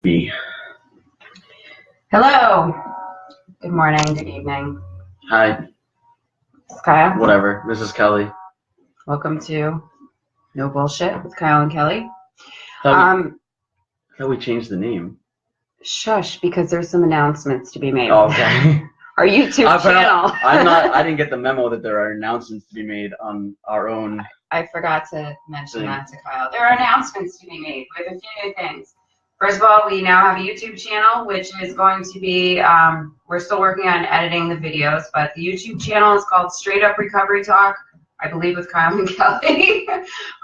B. Hello. Good morning. Good evening. Hi. It's Kyle. Whatever. This is Kelly. Welcome to No Bullshit with Kyle and Kelly. Thought we changed the name. Shush, because there's some announcements to be made. Oh, okay. Our YouTube channel. I didn't get the memo that there are announcements to be made on our own. I forgot to mention that to Kyle. There are announcements to be made with a few new things. First of all, we now have a YouTube channel, which is going to be, we're still working on editing the videos, but the YouTube channel is called Straight Up Recovery Talk, I believe with Kyle and Kelly.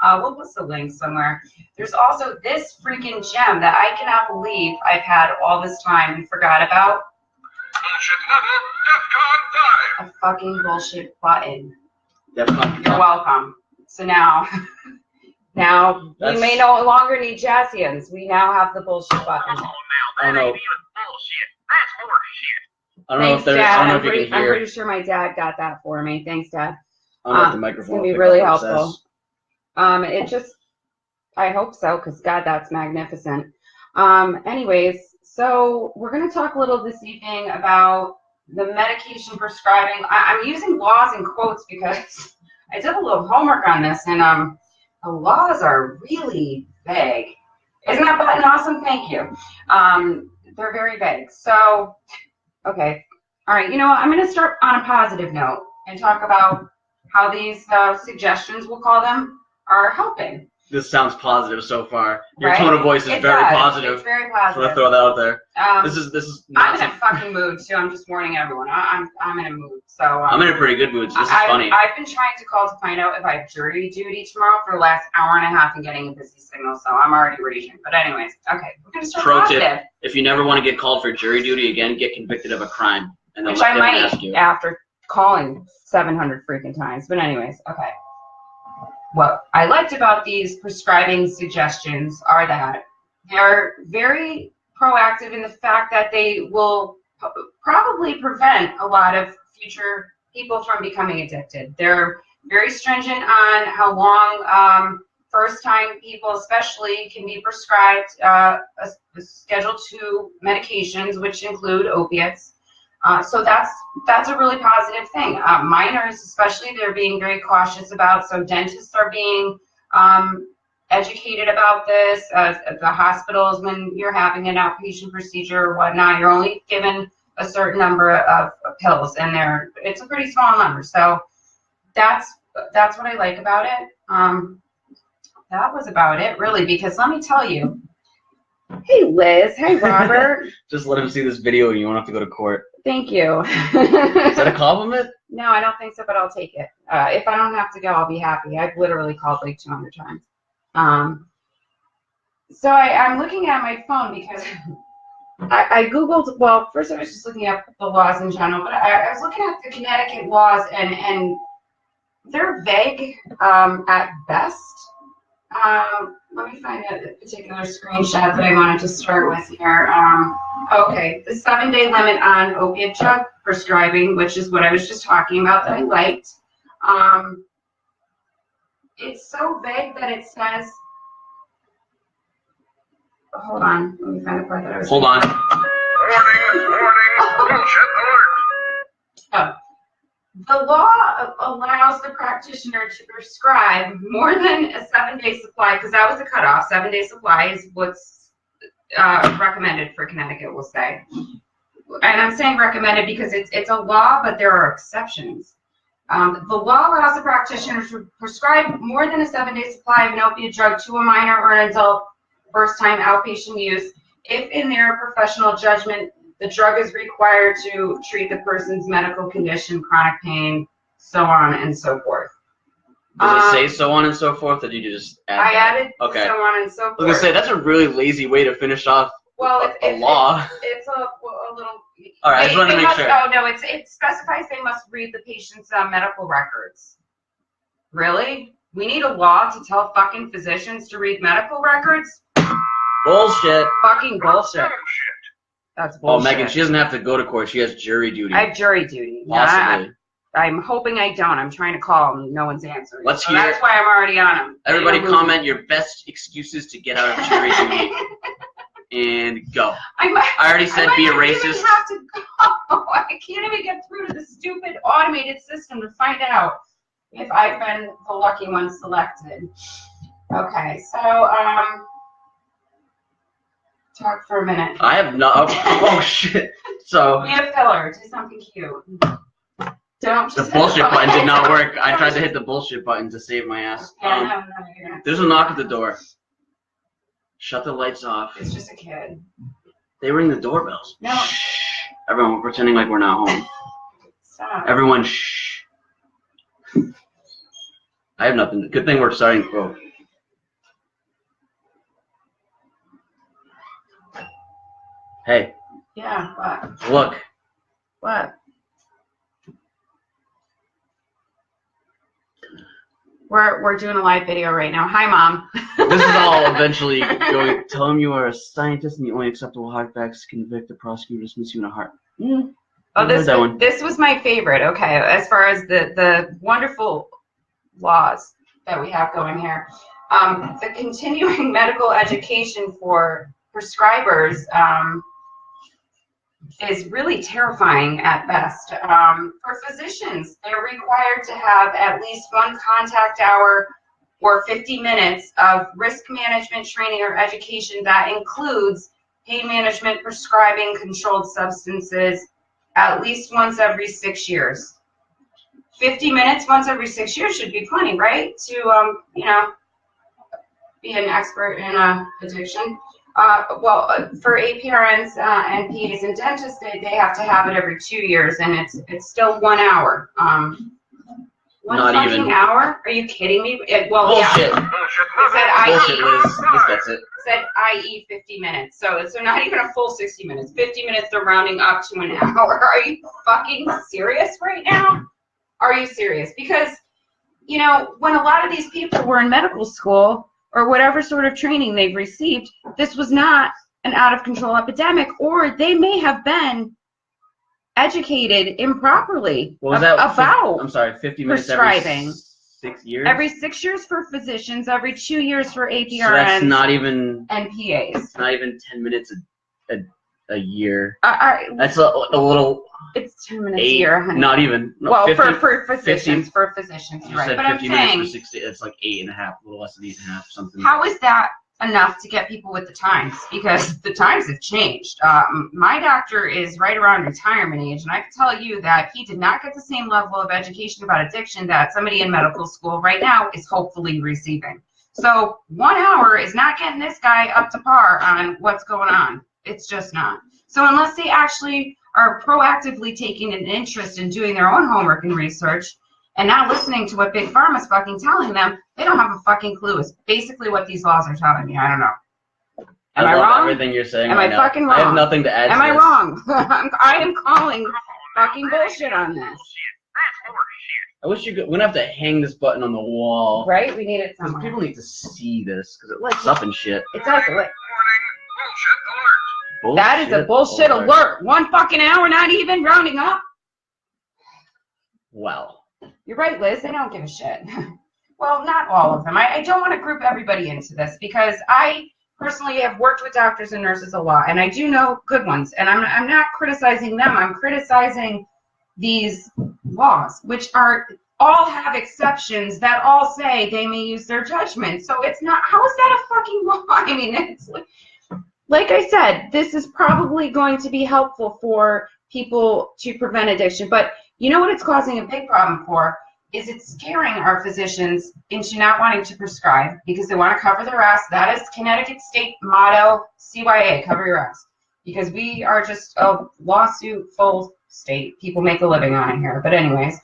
We'll post the link somewhere. There's also this freaking gem that I cannot believe I've had all this time and forgot about. A fucking bullshit button. You're welcome. So now we may no longer need Jassians. We now have the bullshit button. I don't know. Bullshit. That's more shit. I don't know if there's. Dad. I don't know if you can I'm hear. pretty sure my dad got that for me. Thanks, Dad. I don't know if the It's microphone. gonna be will pick really up what it helpful. says. It just, I hope so, because God, that's magnificent. Anyways, so we're gonna talk a little this evening about the medication prescribing. I'm using laws in quotes because I did a little homework on this, and the laws are really vague. Isn't that button awesome? Thank you. They're very vague. So, okay. All right. You know what? I'm going to start on a positive note and talk about how these suggestions, we'll call them, are helping. This sounds positive so far. Your Right? tone of voice is It very does. positive. It's very So I'm positive. gonna throw that out there. This is. I'm in a fucking mood too. I'm just warning everyone. I'm in a mood. So I'm in a pretty good mood. So this is funny. I've been trying to call to find out if I have jury duty tomorrow for the last hour and a half and getting a busy signal. So I'm already raging. But anyways, okay, we're gonna start Pro positive. tip: if you never want to get called for jury duty again, get convicted of a crime, and Which they'll I let them ask might you. after calling 700 freaking times. But anyways, okay. What I liked about these prescribing suggestions are that they're very proactive in the fact that they will probably prevent a lot of future people from becoming addicted. They're very stringent on how long first-time people especially can be prescribed a Schedule II medications, which include opiates. So that's a really positive thing. Minors especially, they're being very cautious about. So dentists are being educated about this. At the hospitals, when you're having an outpatient procedure or whatnot, you're only given a certain number of pills, and it's a pretty small number. So that's what I like about it. That was about it, really, because let me tell you. Hey, Liz. Hey, Robert. Just let him see this video, and you won't have to go to court. Thank you. Is that a compliment? No, I don't think so, but I'll take it. If I don't have to go, I'll be happy. I've literally called like 200 times. So I'm looking at my phone because I Googled, well, first I was just looking at the laws in general, but I was looking at the Connecticut laws, and they're vague at best. Let me find a particular screenshot that I wanted to start with here. Okay, the 7-day limit on opiate drug prescribing, which is what I was just talking about that I liked. It's so vague that it says, hold on, let me find the part that I was. Hold on. Warning, bullshit alert. Oh. The law allows the practitioner to prescribe more than a 7-day supply, because that was the cutoff. 7-day supply is what's recommended for Connecticut, we'll say. And I'm saying recommended because it's a law, but there are exceptions. The law allows the practitioner to prescribe more than a 7-day supply of an opiate drug to a minor or an adult first-time outpatient use if, in their professional judgment, the drug is required to treat the person's medical condition, chronic pain, so on and so forth. Does it say so on and so forth, or did you just add I that? added Okay. so on and so I was forth. gonna say that's a really lazy way to finish off a law. It's a little. All right, I just wanted to make sure. Oh no, it specifies they must read the patient's medical records. Really? We need a law to tell fucking physicians to read medical records? Bullshit. Fucking bullshit. That's bullshit. Oh, Megan, she doesn't have to go to court. She has jury duty. I have jury duty. Possibly. I'm hoping I don't. I'm trying to call and no one's answering. Let's so hear that's it. why I'm already on them. Everybody comment your best excuses to get out of jury duty and go. I already said be a I might racist. even have to go. I can't even get through to the stupid automated system to find out if I've been the lucky one selected. Okay, so talk for a minute. I have no. Oh shit. So Be a filler. Do something cute. Don't the just bullshit button did not work. I tried to hit the bullshit button to save my ass. Yeah, no, you're not. There's a knock at the door. Shut the lights off. It's just a kid. They ring the doorbells. No. Shh. Everyone, we're pretending like we're not home. Stop. Everyone, shh. I have nothing. Good thing we're starting. Whoa. Hey. Yeah, what? Look. What? We're doing a live video right now. Hi, Mom. This is all eventually going. Tell him you are a scientist and the only acceptable hard facts convict the prosecutor, dismiss you in a heart. Oh, this was my favorite. Okay, as far as the wonderful laws that we have going here, the continuing medical education for prescribers is really terrifying at best. For physicians, they're required to have at least one contact hour or 50 minutes of risk management training or education that includes pain management, prescribing controlled substances, at least once every 6 years. 50 minutes once every 6 years should be plenty, right? To, be an expert in addiction. For APRNs, NPs, and dentists, they have to have it every 2 years, and it's still 1 hour. One Not fucking even. hour? Are you kidding me? Bullshit. Yeah. It said Bullshit, Liz. Liz gets it. said i.e. 50 minutes. So not even a full 60 minutes. 50 minutes, they're rounding up to an hour. Are you fucking serious right now? Are you serious? Because, when a lot of these people were in medical school or whatever sort of training they've received, this was not an out-of-control epidemic, or they may have been educated improperly about I'm sorry, 50 minutes prescribing. every 6 years? Every 6 years for physicians, every 2 years for APRNs. So that's not even and PAs. It's not even 10 minutes a year. That's a little. It's 10 minutes a year, honey. Not even. No, well, 50, for physicians, 50, you're right. said But I'm 50 minutes saying, for 60. It's like 8.5, a little less than 8.5, something. how is that enough to get people with the times? Because the times have changed. My doctor is right around retirement age, and I can tell you that he did not get the same level of education about addiction that somebody in medical school right now is hopefully receiving. So 1 hour is not getting this guy up to par on what's going on. It's just not. So unless they actually are proactively taking an interest in doing their own homework and research and not listening to what Big Pharma's fucking telling them, they don't have a fucking clue. It's basically what these laws are telling me. I don't know. Am I wrong? Everything you're saying. Am right I now. fucking wrong? I have nothing to add. Am to I this. wrong? I am calling fucking bullshit on this. That's horseshit. I wish you could. We're gonna have to hang this button on the wall. Right? We need it Because somewhere. people need to see this because it lights up and shit. It does. Warning. Bullshit alert. That is a bullshit alert. 1 fucking hour, not even rounding up. Wow. You're right, Liz. They don't give a shit. Well, not all of them. I don't want to group everybody into this because I personally have worked with doctors and nurses a lot, and I do know good ones. And I'm not criticizing them. I'm criticizing these laws, which all have exceptions that all say they may use their judgment. So it's not. How is that a fucking law? I mean, it's like I said, this is probably going to be helpful for people to prevent addiction. But you know what it's causing a big problem for is it's scaring our physicians into not wanting to prescribe because they want to cover their ass. That is Connecticut state motto, CYA, cover your ass. Because we are just a lawsuit-full state. People make a living on it here. But anyways,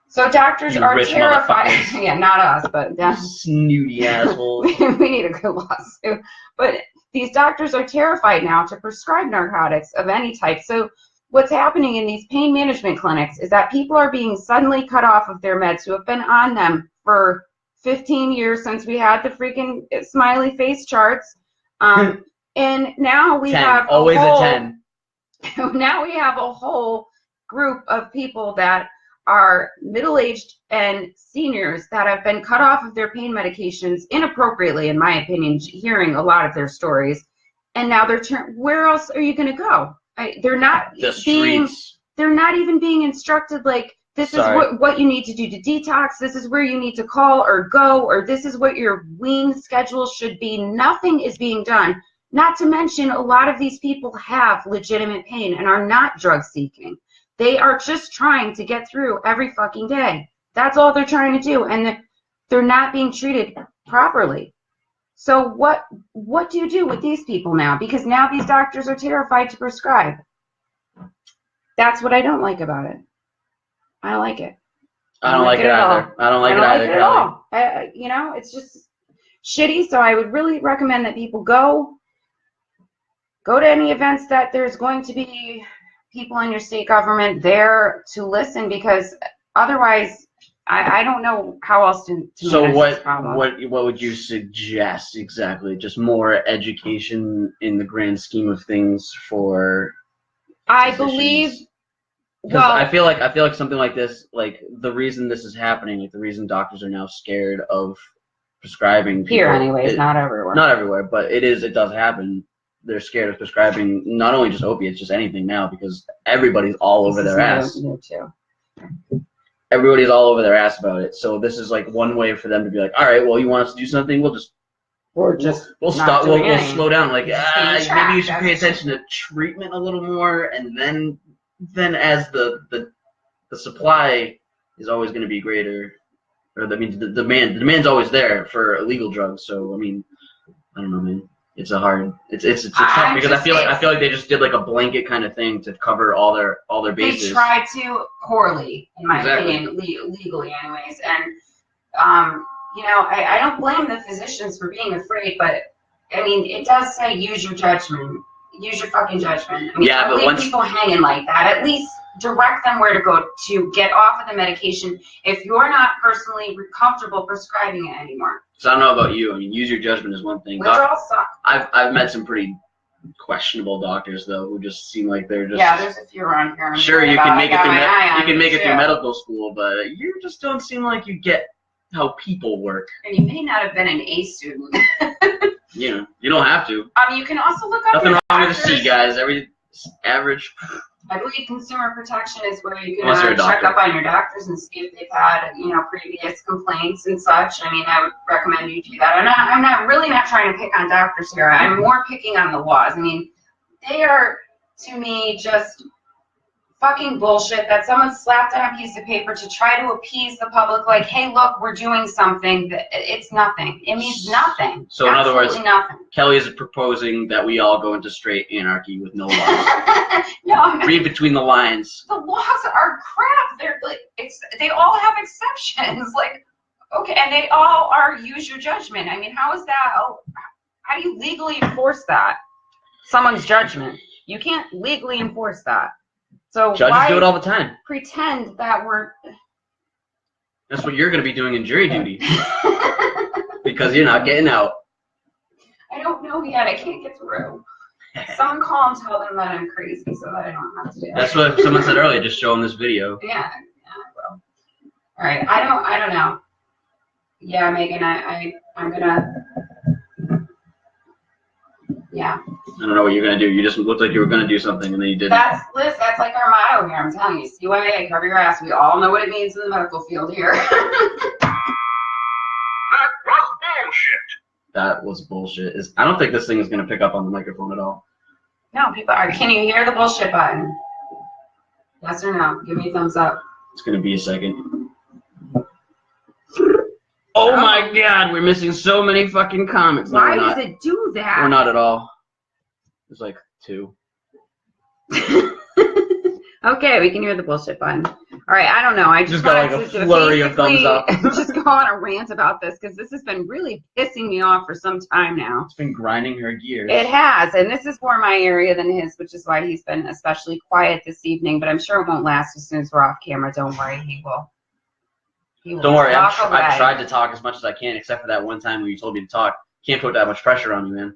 so doctors You are rich terrified. motherfuckers. Yeah, not us, but Snooty assholes. we need a good lawsuit. But these doctors are terrified now to prescribe narcotics of any type. So what's happening in these pain management clinics is that people are being suddenly cut off of their meds who have been on them for 15 years since we had the freaking smiley face charts. And now we 10. have Always a 10. Now we have a whole group of people that are middle-aged and seniors that have been cut off of their pain medications inappropriately, in my opinion, hearing a lot of their stories. and now they're where else are you going to go? They're not they're not even being instructed, like, this is what you need to do to detox, this is where you need to call or go, or this is what your wean schedule should be. Nothing is being done. Not to mention, a lot of these people have legitimate pain and are not drug seeking. They are just trying to get through every fucking day. That's all they're trying to do, and they're not being treated properly. So what do you do with these people now? Because now these doctors are terrified to prescribe. That's what I don't like about it. I don't like it. I don't like it either. I don't like it either. At all. You know, it's just shitty. So I would really recommend that people go to any events that there's going to be people in your state government there to listen, because otherwise, I don't know how else to so what would you suggest exactly? Just more education in the grand scheme of things for I physicians? believe. Because I feel like something like this, like the reason this is happening, like the reason doctors are now scared of prescribing people, here anyways, not everywhere. Not everywhere, but it does happen. They're scared of prescribing not only just opiates, just anything now, because everybody's all over their ass. New too. Everybody's all over their ass about it. So this is like one way for them to be like, all right, well, you want us to do something? We'll stop. We'll slow down. Like, maybe you should pay attention to treatment a little more, and then as the supply is always going to be greater, or that means the demand's always there for illegal drugs. So I mean, I don't know, man. It's tough because I feel like they just did like a blanket kind of thing to cover all their bases. They tried to poorly, in my opinion, legally anyways. And you know, I don't blame the physicians for being afraid, but I mean, it does say use your judgment. Use your fucking judgment. I mean, yeah, but leave people hanging like that. At least direct them where to go to get off of the medication if you're not personally comfortable prescribing it anymore. So I don't know about you. I mean, use your judgment is one thing. Withdrawals suck. I've met some pretty questionable doctors though, who just seem like they're just. Yeah, there's a few around here. Sure, you can make it through medical school, but you just don't seem like you get how people work. And you may not have been an A student. You know, you don't have to. You can also look up. Nothing wrong with the C guys. Every average. I believe consumer protection is where you can check up on your doctors and see if they've had, you know, previous complaints and such. I mean, I would recommend you do that. I'm not really trying to pick on doctors here. I'm more picking on the laws. I mean, they are, to me, just fucking bullshit that someone slapped on a piece of paper to try to appease the public, like, hey, look, we're doing something. It's nothing. It means nothing. So in other words, nothing. Kelly is proposing that we all go into straight anarchy with no laws. No, read between the lines. The laws are crap. They're like, they all have exceptions. Like, okay, and they all are use your judgment. I mean, how is that? How do you legally enforce that? Someone's judgment. You can't legally enforce that. So judges do it all the time. Pretend that we're. That's what you're going to be doing in jury duty. Because you're not getting out. I don't know yet. I can't get through. Someone call and tell them that I'm crazy so that I don't have to do it. That's what someone said earlier. Just show them this video. Yeah, I will. All right. I don't know. Yeah, Megan. I'm gonna. Yeah. I don't know what you're going to do. You just looked like you were going to do something and then you didn't. Liz, that's like our motto here. I'm telling you. CYA, cover your ass. We all know what it means in the medical field here. That was bullshit. That was bullshit. I don't think this thing is going to pick up on the microphone at all. No, people are. Can you hear the bullshit button? Yes or no? Give me a thumbs up. It's going to be a second. Oh my god, we're missing so many fucking comments. Why does it do that? We're not at all. There's like 2. Okay, we can hear the bullshit button. All right, I don't know. I just got like a flurry of thumbs up. Just go on a rant about this because this has been really pissing me off for some time now. It's been grinding her gears. It has, and this is more my area than his, which is why he's been especially quiet this evening. But I'm sure it won't last as soon as we're off camera. Don't worry, he will. Don't worry, I've tried to talk as much as I can, except for that one time when you told me to talk. Can't put that much pressure on you, man.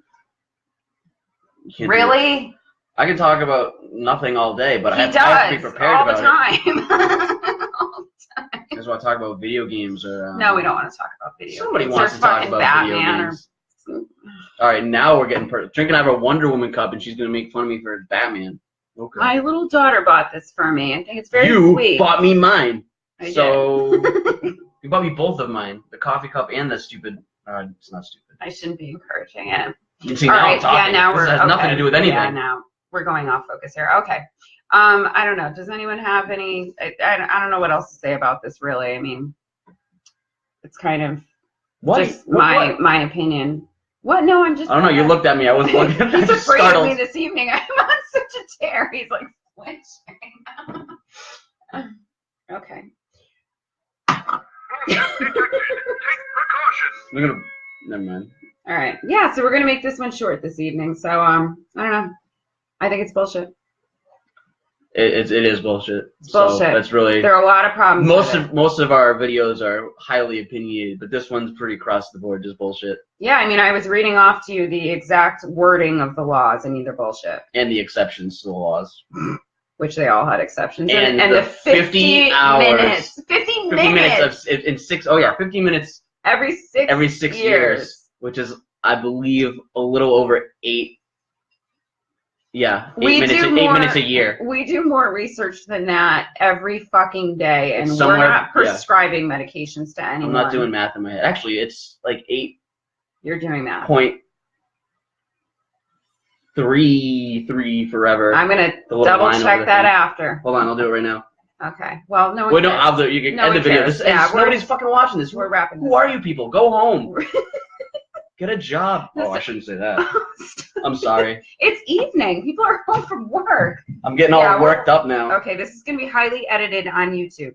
You really? I can talk about nothing all day, but I have to be prepared all about the time. All the time. You guys want to talk about video games or? No, we don't want to talk about video games. Somebody wants to talk about Batman video games. All right, now we're getting drinking out of a Wonder Woman cup, and she's gonna make fun of me for Batman. Okay. My little daughter bought this for me. I think it's very sweet. You bought me mine. I so you bought me both of mine, the coffee cup and the stupid. It's not stupid. I shouldn't be encouraging it. You see, All now right, I'm talking. yeah, now this we're has nothing to do with anything. Yeah, now we're going off focus here. Okay. I don't know. Does anyone have any? I don't know what else to say about this. Really, I mean, it's kind of just my opinion. What? No, I'm just. I don't know. You looked at me. I wasn't looking. He's afraid of me this evening. I'm on such a tear. He's like flinching. Okay. We're gonna. Never mind. All right. Yeah. So we're gonna make this one short this evening. So I don't know. I think it's bullshit. It is bullshit. It's bullshit. So that's really. There are a lot of problems. Most of our videos are highly opinionated, but this one's pretty across the board, just bullshit. Yeah, I mean, I was reading off to you the exact wording of the laws. I mean, they're bullshit. And the exceptions to the laws. Which they all had exceptions. And the 50 hours. Minutes. 50 minutes. In 6. Oh yeah, 15 minutes. Every 6 years. Which is, I believe, a little over 8. Yeah, 8 minutes a year. We do more research than that every fucking day, and Somewhere, we're not prescribing medications to anyone. I'm not doing math in my head. Actually, it's like 8. You're doing math. 0.33 forever. I'm gonna double check that after. Hold on, I'll do it right now. Okay. Well, no one. Wait, no, I'll do it. You can end the video. Nobody's fucking watching this. We're wrapping. Who are you people? Go home. Get a job. Oh, I shouldn't say that. I'm sorry. It's evening. People are home from work. I'm getting all worked up now. Okay, this is going to be highly edited on YouTube.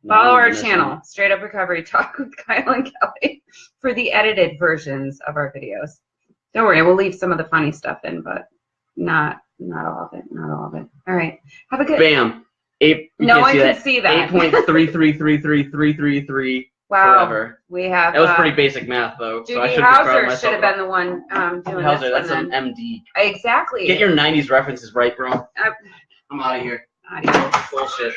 Follow our channel, Straight Up Recovery Talk with Kyle and Kelly, for the edited versions of our videos. Don't worry, we'll leave some of the funny stuff in, but not all of it. Not all of it. All right. Have a good. Bam. No one can see that. 8.3333333. Wow. Forever. We have. That was pretty basic math, though. Judy Hauser should have been the one doing Hauser, this. that's an MD. Exactly. Get your 90s references right, bro. I'm out of here. Adios. Bullshit.